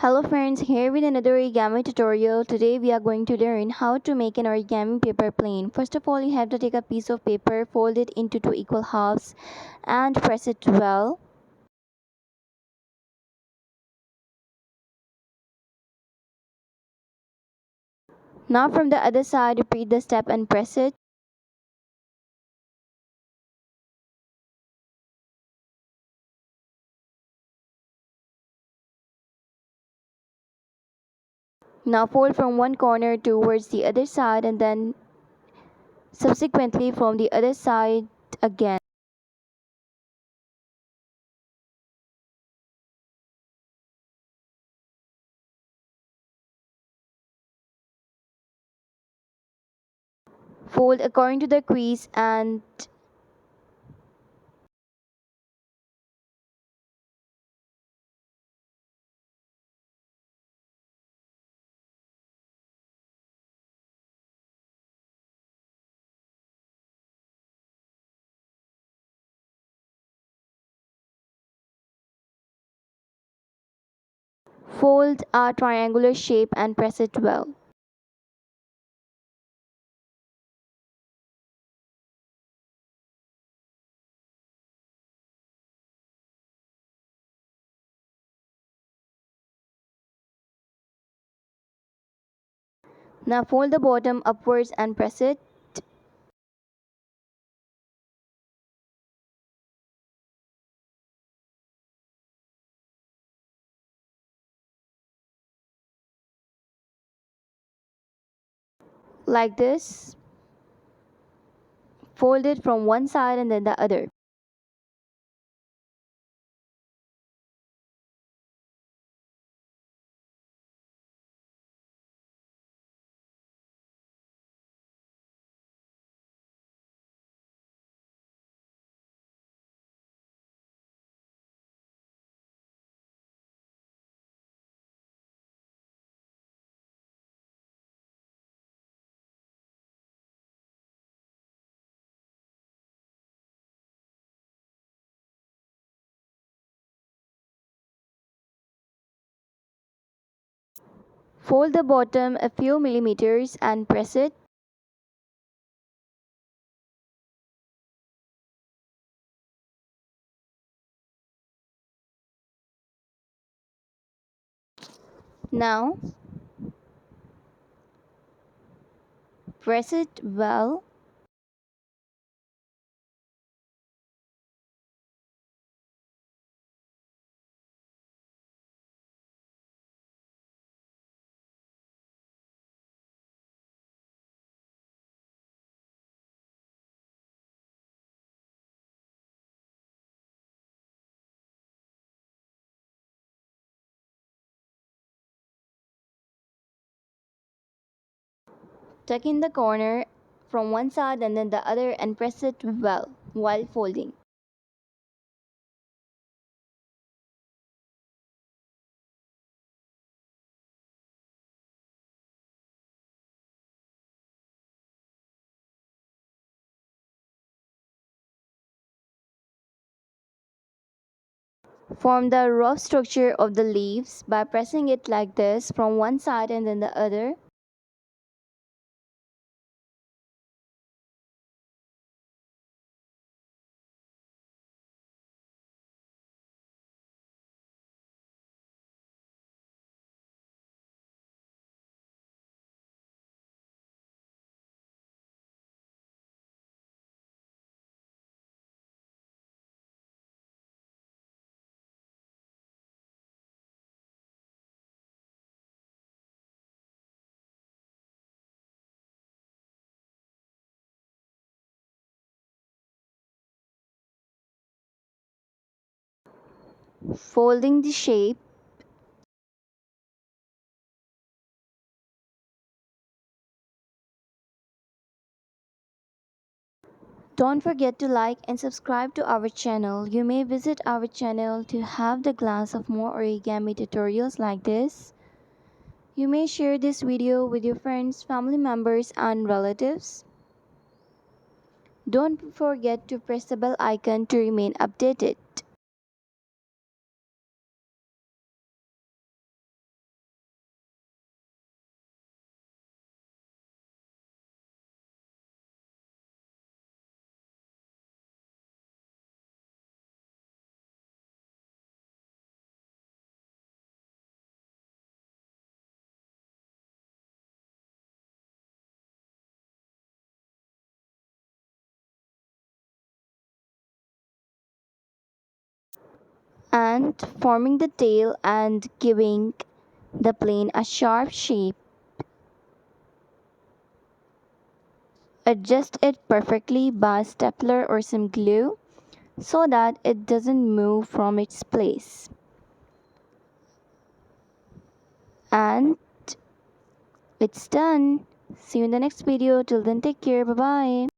Hello friends, here with another origami tutorial. Today we are going to learn how to make an origami paper plane. First of all, you have to take a piece of paper, fold it into two equal halves and press it well. Now from the other side, repeat the step and press it. Now fold from one corner towards the other side and then subsequently from the other side again. Fold according to the crease and fold a triangular shape and press it well. Now fold the bottom upwards and press it. Like this. Fold it from one side and then the other. Fold the bottom a few millimeters and press it. Now press it well. Tuck in the corner from one side and then the other and press it well while folding. Form the rough structure of the leaves by pressing it like this from one side and then the other. Folding the shape. Don't forget to like and subscribe to our channel. You may visit our channel to have the glance of more origami tutorials like this. You may share this video with your friends, family members and relatives. Don't forget to press the bell icon to remain updated. and forming the tail and giving the plane a sharp shape. Adjust it perfectly by a stapler or some glue so that it doesn't move from its place. And it's done. See you in the next video. Till then, take care. Bye bye.